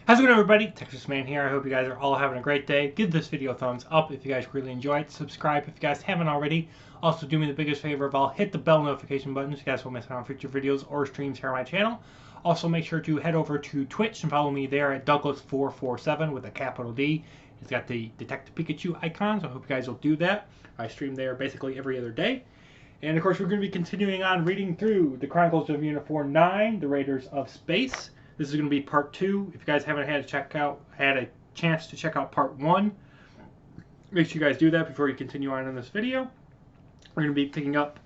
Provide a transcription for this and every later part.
How's it going, everybody? Texas Man here. I hope you guys are all having a great day. Give this video a thumbs up if you guys really enjoy it. Subscribe if you guys haven't already. Also, do me the biggest favor of all, hit the bell notification button so you guys won't miss out on future videos or streams here on my channel. Also, make sure to head over to Twitch and follow me there at Douglas447 with a capital D. It's got the Detective Pikachu icon, so I hope you guys will do that. I stream there basically every other day. And of course, we're going to be continuing on reading through the Chronicles of Uniform 9, the Raiders of Space. This is going to be part 2. If you guys haven't had a chance to check out part 1, make sure you guys do that before you continue on in this video. We're going to be picking up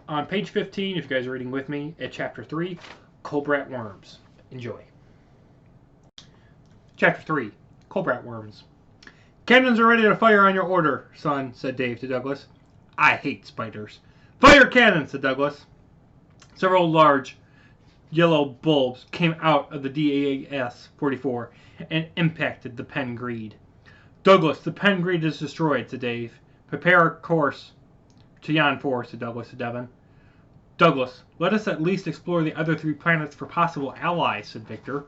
on page 15, if you guys are reading with me, at chapter 3, Cobrat Worms. Enjoy. Chapter 3, Cobrat Worms. Cannons are ready to fire on your order, son, said Dave to Douglas. I hate spiders. Fire cannon, said Douglas. Several large yellow bulbs came out of the DAS-44 and impacted the pen greed. Douglas, the pen greed is destroyed, said Dave. Prepare a course to Yan 4, said Douglas to Devon. Douglas, let us at least explore the other 3 planets for possible allies, said Victor.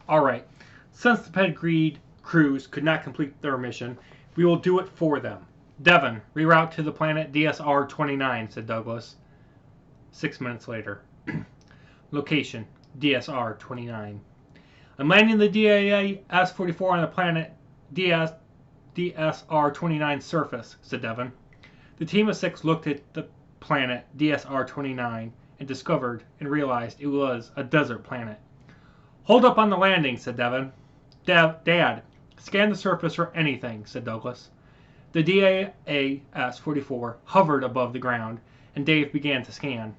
Alright, since the pen greed crews could not complete their mission, we will do it for them. Devon, reroute to the planet DSR-29, said Douglas. 6 minutes later. Location, DSR-29. I'm landing the DAS-44 on the planet DSR-29 surface, said Devon. The team of 6 looked at the planet DSR-29 and discovered and realized it was a desert planet. Hold up on the landing, said Devon. Dad, scan the surface for anything, said Douglas. The DAS-44 hovered above the ground, and Dave began to scan.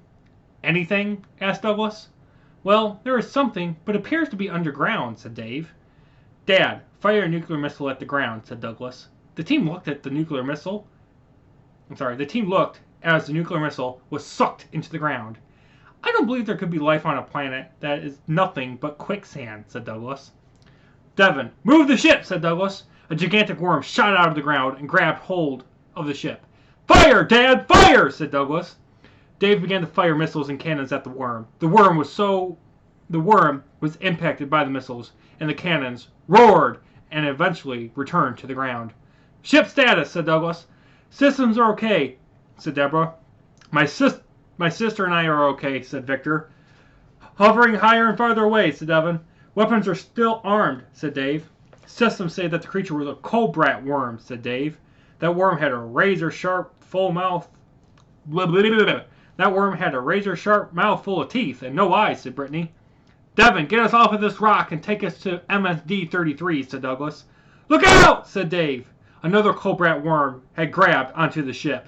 Anything? Asked Douglas. Well, there is something, but it appears to be underground, said Dave. Dad, fire a nuclear missile at the ground, said Douglas. The team looked as the nuclear missile was sucked into the ground. I don't believe there could be life on a planet that is nothing but quicksand, said Douglas. Devon, move the ship, said Douglas. A gigantic worm shot out of the ground and grabbed hold of the ship. Fire, Dad, fire, said Douglas. Dave began to fire missiles and cannons at the worm. The worm was impacted by the missiles, and the cannons roared and eventually returned to the ground. Ship status, said Douglas. Systems are okay, said Deborah. My sister and I are okay, said Victor. Hovering higher and farther away, said Devon. Weapons are still armed, said Dave. Systems say that the creature was a cobrat worm, said Dave. That worm had a razor-sharp, full mouth. That worm had a razor-sharp mouth full of teeth and no eyes, said Brittany. Devon, get us off of this rock and take us to MSD-33, said Douglas. Look out, said Dave. Another cobrat worm had grabbed onto the ship.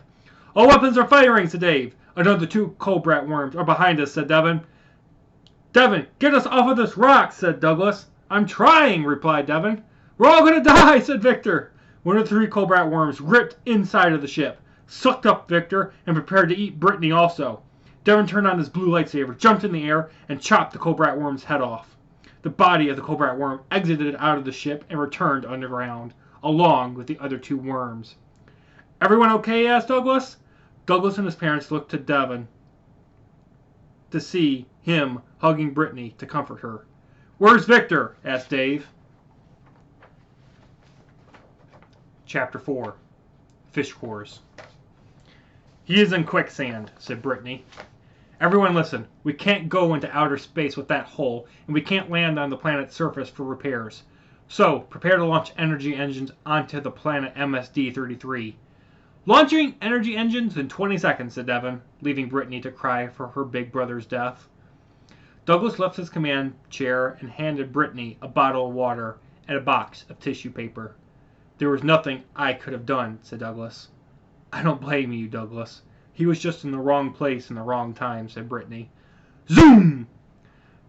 All weapons are firing, said Dave. Another 2 cobrat worms are behind us, said Devon. Devon, get us off of this rock, said Douglas. I'm trying, replied Devon. We're all going to die, said Victor. One of the 3 cobrat worms ripped inside of the ship, sucked up Victor, and prepared to eat Brittany also. Devon turned on his blue lightsaber, jumped in the air, and chopped the cobrat worm's head off. The body of the cobrat worm exited out of the ship and returned underground, along with the other 2 worms. Everyone okay? Asked Douglas. Douglas and his parents looked to Devon to see him hugging Brittany to comfort her. Where's Victor? Asked Dave. Chapter 4, Fish Cores. He is in quicksand, said Brittany. Everyone listen, we can't go into outer space with that hole, and we can't land on the planet's surface for repairs. So, prepare to launch energy engines onto the planet MSD-33. Launching energy engines in 20 seconds, said Devon, leaving Brittany to cry for her big brother's death. Douglas left his command chair and handed Brittany a bottle of water and a box of tissue paper. There was nothing I could have done, said Douglas. I don't blame you, Douglas. He was just in the wrong place in the wrong time, said Brittany. Zoom!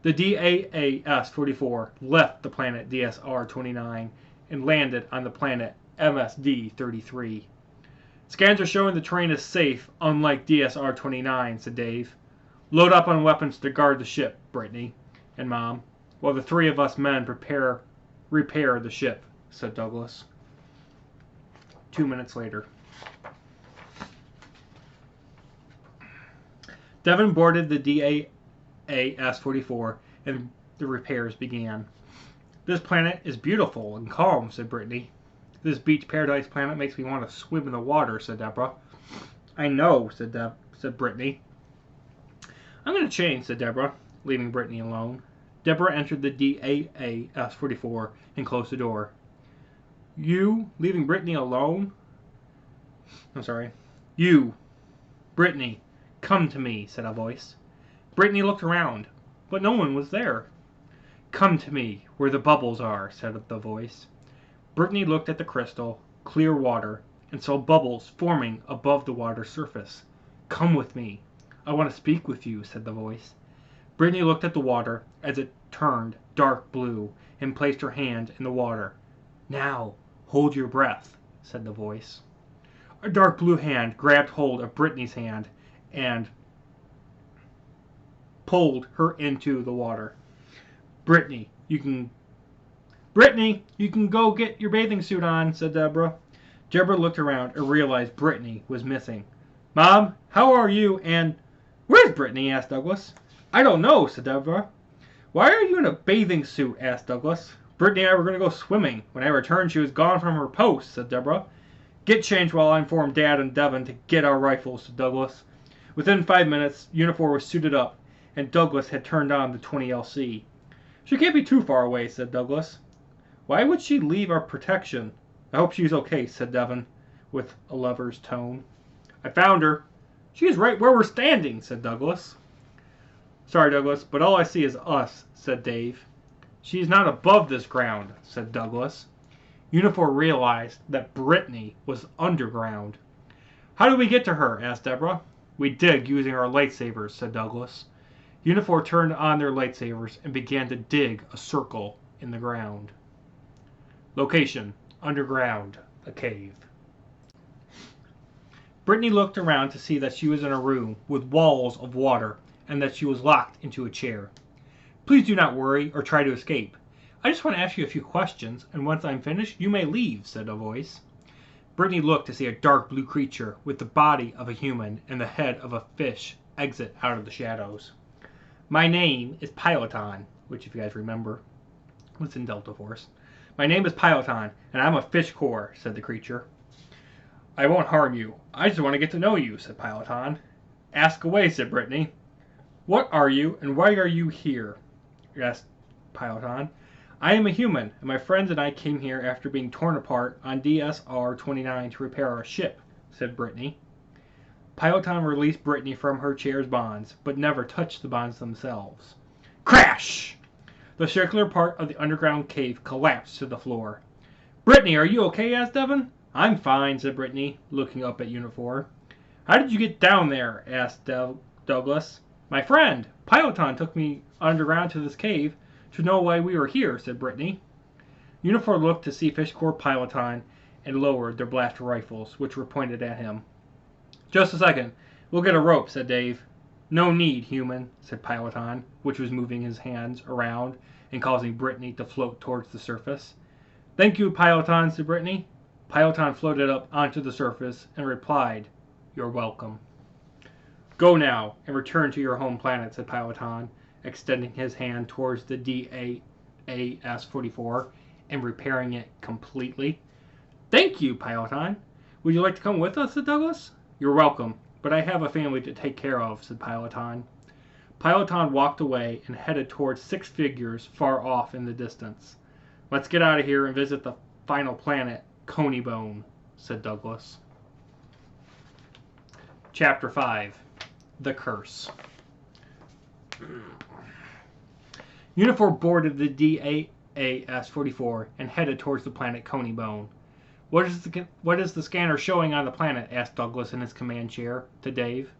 The DAS-44 left the planet DSR-29 and landed on the planet MSD-33. Scans are showing the terrain is safe, unlike DSR-29, said Dave. Load up on weapons to guard the ship, Brittany and Mom, while the 3 of us men repair the ship, said Douglas. 2 minutes later. Devon boarded the DAS-44 and the repairs began. This planet is beautiful and calm, said Brittany. This beach paradise planet makes me want to swim in the water, said Deborah. I know, said Brittany. I'm going to change, said Deborah, leaving Brittany alone. Deborah entered the DAAS-44 and closed the door. You leaving Brittany alone? I'm sorry. You, Brittany, come to me, said a voice. Brittany looked around, but no one was there. Come to me, where the bubbles are, said the voice. Brittany looked at the crystal, clear water, and saw bubbles forming above the water's surface. Come with me. I want to speak with you, said the voice. Brittany looked at the water as it turned dark blue and placed her hand in the water. Now, hold your breath, said the voice. A dark blue hand grabbed hold of Brittany's hand and pulled her into the water. Brittany, you can go get your bathing suit on, said Deborah. Deborah looked around and realized Brittany was missing. Mom, how are you? And where's Brittany? Asked Douglas. I don't know, said Deborah. Why are you in a bathing suit? Asked Douglas. Brittany and I were going to go swimming. When I returned, she was gone from her post, said Deborah. Get changed while I inform Dad and Devin to get our rifles, said Douglas. Within 5 minutes, Unifor was suited up, and Douglas had turned on the 20LC. She can't be too far away, said Douglas. Why would she leave our protection? I hope she's okay, said Devin, with a lover's tone. I found her. She is right where we're standing, said Douglas. Sorry, Douglas, but all I see is us, said Dave. She's not above this ground, said Douglas. Unifor realized that Brittany was underground. How do we get to her? Asked Deborah. We dig using our lightsabers, said Douglas. Unifor turned on their lightsabers and began to dig a circle in the ground. Location: underground, a cave. Brittany looked around to see that she was in a room with walls of water and that she was locked into a chair. Please do not worry or try to escape. I just want to ask you a few questions, and once I'm finished, you may leave, said a voice. Brittany looked to see a dark blue creature with the body of a human and the head of a fish exit out of the shadows. My name is Piloton, which, if you guys remember, was in Delta Force. My name is Piloton, and I'm a fish core, said the creature. I won't harm you. I just want to get to know you, said Piloton. Ask away, said Brittany. What are you, and why are you here? Asked Piloton. I am a human, and my friends and I came here after being torn apart on DSR-29 to repair our ship, said Brittany. Piloton released Brittany from her chair's bonds, but never touched the bonds themselves. Crash! The circular part of the underground cave collapsed to the floor. Brittany, are you okay? Asked Devin. I'm fine, said Brittany, looking up at Unifor. How did you get down there? Asked Douglas. My friend, Piloton took me underground to this cave to know why we were here, said Brittany. Unifor looked to see Fish Corps Piloton and lowered their blaster rifles, which were pointed at him. Just a second. We'll get a rope, said Dave. No need, human, said Piloton, which was moving his hands around and causing Brittany to float towards the surface. Thank you, Piloton, said Brittany. Piloton floated up onto the surface and replied, You're welcome. Go now and return to your home planet, said Piloton, extending his hand towards the DAAS-44 and repairing it completely. Thank you, Piloton. Would you like to come with us, said Douglas. You're welcome, but I have a family to take care of, said Piloton. Piloton walked away and headed towards 6 figures far off in the distance. Let's get out of here and visit the final planet, Conybone, said Douglas. Chapter 5. The Curse. Unifor boarded the DAAS-44 and headed towards the planet Conybone. What is the scanner showing on the planet? Asked Douglas in his command chair to Dave.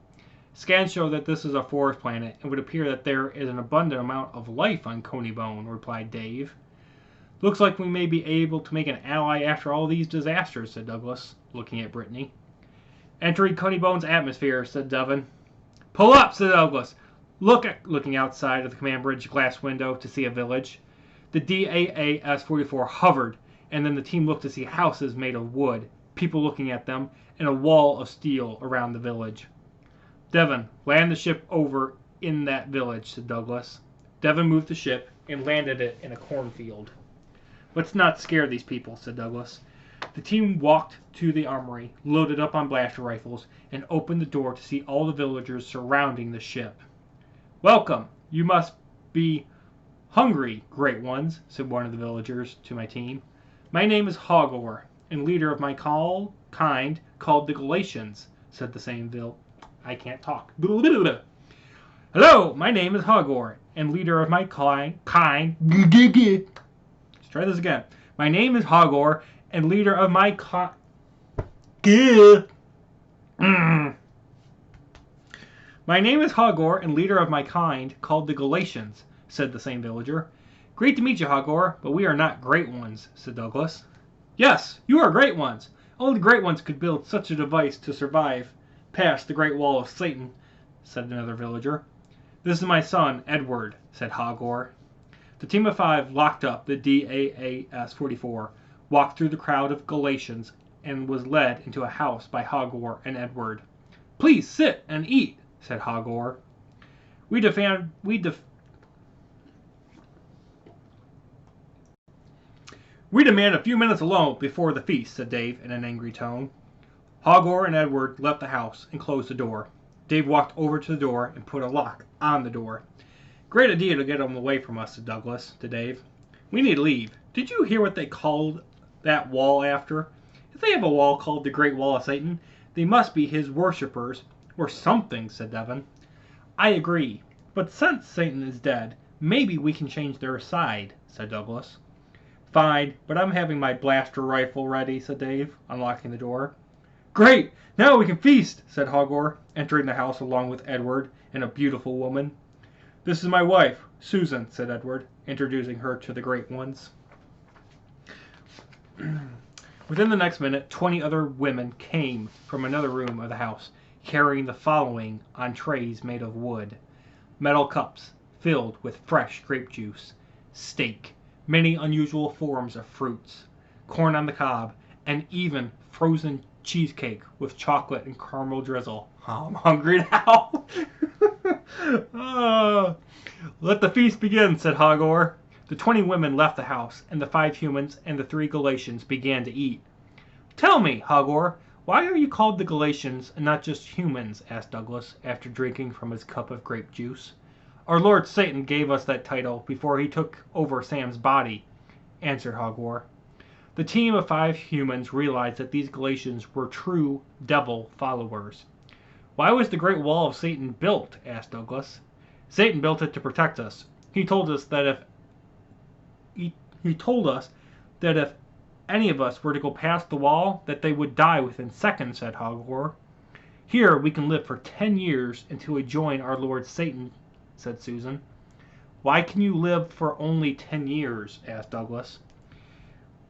Scans show that this is a forest planet and would appear that there is an abundant amount of life on Conybone, replied Dave. Looks like we may be able to make an ally after all these disasters, said Douglas, looking at Brittany. Entering Conybone's atmosphere, said Devin. Pull up, said Douglas, looking outside of the command bridge glass window to see a village. The DAAS-44 hovered, and then the team looked to see houses made of wood, people looking at them, and a wall of steel around the village. Devin, land the ship over in that village, said Douglas. Devon moved the ship and landed it in a cornfield. "Let's not scare these people," said Douglas. The team walked to the armory, loaded up on blaster rifles, and opened the door to see all the villagers surrounding the ship. "Welcome. You must be hungry, great ones," said one of the villagers to my team. "My name is Hogor, and leader of my kind called the Galatians," said the same I can't talk. "Hello, my name is Hogor, and leader of my kind. Let's try this again. My name is Hogor, and leader of my My name is Hogor, and leader of my kind, called the Galatians," said the same villager. "Great to meet you, Hogor, but we are not great ones," said Douglas. "Yes, you are great ones. Only the great ones could build such a device to survive past the Great Wall of Satan," said another villager. "This is my son, Edward," said Hogor. The team of 5 locked up the DAAS-44, walked through the crowd of Galatians, and was led into a house by Hogor and Edward. "Please sit and eat," said Hogor. We demand a few minutes alone before the feast," said Dave in an angry tone. Hogor and Edward left the house and closed the door. Dave walked over to the door and put a lock on the door. "Great idea to get them away from us," said Douglas to Dave. "We need to leave. Did you hear what they called that wall after? If they have a wall called the Great Wall of Satan, they must be his worshippers, or something," said Devon. "I agree. But since Satan is dead, maybe we can change their side," said Douglas. "Fine, but I'm having my blaster rifle ready," said Dave, unlocking the door. "Great! Now we can feast," said Hogor, entering the house along with Edward and a beautiful woman. "This is my wife, Susan," said Edward, introducing her to the great ones. Within the next minute, 20 other women came from another room of the house, carrying the following on trays made of wood: metal cups filled with fresh grape juice, steak, many unusual forms of fruits, corn on the cob, and even frozen cheesecake with chocolate and caramel drizzle. Oh, I'm hungry now. "Let the feast begin," said Hogor. The 20 women left the house, and the 5 humans and the 3 Galatians began to eat. "Tell me, Hogor, why are you called the Galatians and not just humans?" asked Douglas, after drinking from his cup of grape juice. "Our Lord Satan gave us that title before he took over Sam's body," answered Hogor. The team of 5 humans realized that these Galatians were true devil followers. "Why was the Great Wall of Satan built?" asked Douglas. "Satan built it to protect us. He told us that if any of us were to go past the wall, that they would die within seconds," said Hogor. "Here we can live for 10 years until we join our Lord Satan," said Susan. "Why can you live for only 10 years?" asked Douglas.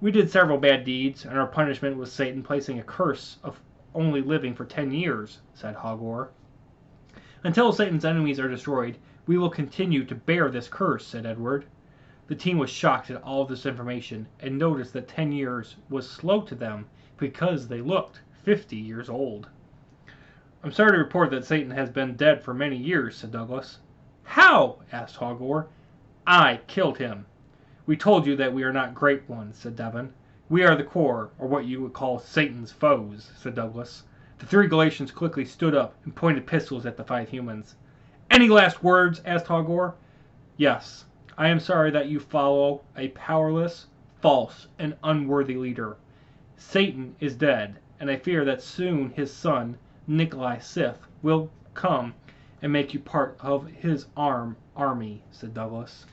"We did several bad deeds, and our punishment was Satan placing a curse of only living for 10 years, said Hogor. "Until Satan's enemies are destroyed, we will continue to bear this curse," said Edward. The team was shocked at all this information, and noticed that 10 years was slow to them because they looked 50 years old. "I'm sorry to report that Satan has been dead for many years," said Douglas. "How?" asked Hogor. "I killed him." "We told you that we are not great ones," said Devon. "We are the core, or what you would call Satan's foes," said Douglas. The 3 Galatians quickly stood up and pointed pistols at the 5 humans. "Any last words?" asked Hogor. "Yes. I am sorry that you follow a powerless, false, and unworthy leader. Satan is dead, and I fear that soon his son, Nikolai Sith, will come and make you part of his army," said Douglas.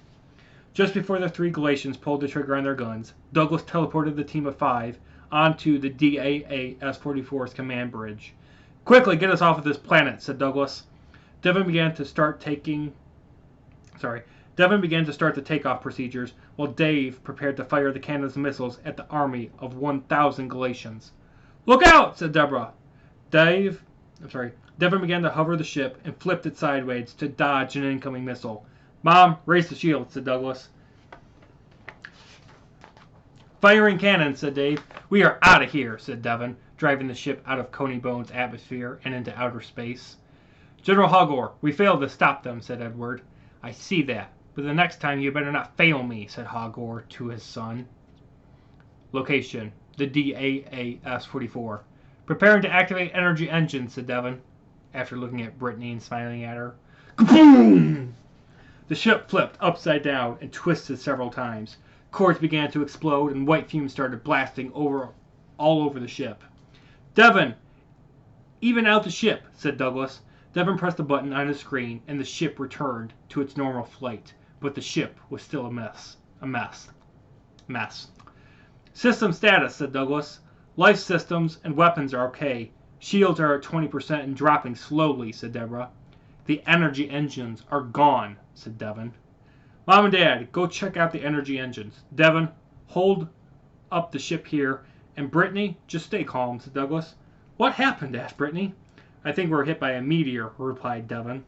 Just before the 3 Galatians pulled the trigger on their guns, Douglas teleported the team of 5 onto the DAAS-44's command bridge. "Quickly, get us off of this planet," said Douglas. Devon began to start the takeoff procedures, while Dave prepared to fire the cannons and missiles at the army of 1,000 Galatians. "Look out!" said Deborah. Devon began to hover the ship and flipped it sideways to dodge an incoming missile. "Mom, raise the shield," said Douglas. "Firing cannons," said Dave. "We are out of here," said Devon, driving the ship out of Coney Bone's atmosphere and into outer space. "General Hogor, we failed to stop them," said Edward. "I see that, but the next time you better not fail me, said Hogor to his son. Location, the DAAS-44. Preparing to activate energy engine, said Devon, after looking at Brittany and smiling at her. Kaboom! The ship flipped upside down and twisted several times. Cords began to explode and white fumes started blasting all over the ship. Devon, even out the ship, said Douglas. Devon pressed a button on his screen and the ship returned to its normal flight, but the ship was still a mess. Mess. System status, said Douglas. Life systems and weapons are okay. Shields are at 20% and dropping slowly, said Deborah. The energy engines are gone, said Devon. Mom and Dad, go check out the energy engines. Devon, hold up the ship here. And Brittany, just stay calm, said Douglas. What happened? Asked Brittany. I think we were hit by a meteor, replied Devon.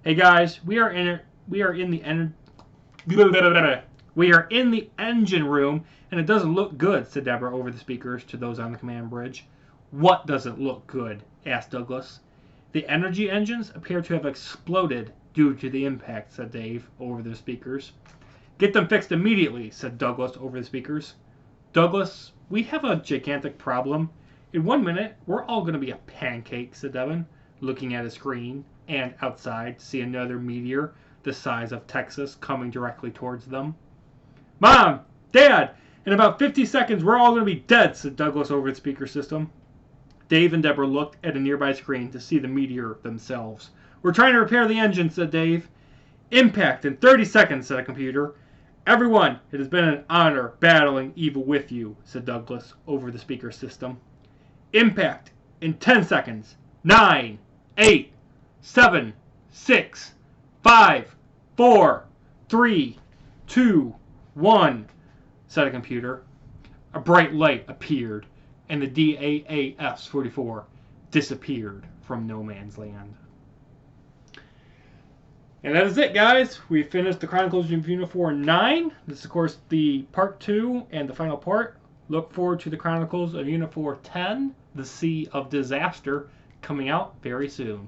Hey guys, we are in the engine room, and it doesn't look good, said Deborah over the speakers to those on the command bridge. What doesn't look good? Asked Douglas. The energy engines appear to have exploded due to the impact, said Dave over the speakers. Get them fixed immediately, said Douglas over the speakers. Douglas, we have a gigantic problem. In 1 minute, we're all going to be a pancake, said Devon, looking at a screen and outside to see another meteor the size of Texas coming directly towards them. Mom! Dad! In about 50 seconds, we're all going to be dead, said Douglas over the speaker system. Dave and Deborah looked at a nearby screen to see the meteor themselves. We're trying to repair the engine, said Dave. Impact in 30 seconds, said a computer. Everyone, it has been an honor battling evil with you, said Douglas over the speaker system. Impact in 10 seconds. 9, 8, 7, 6, 5, 4, 3, 2, 1, said a computer. A bright light appeared, and the DAAS-44 disappeared from no man's land. And that is it, guys. We finished the Chronicles of Unifor 9. This is, of course, the part 2 and the final part. Look forward to the Chronicles of Unifor 10, The Sea of Disaster, coming out very soon.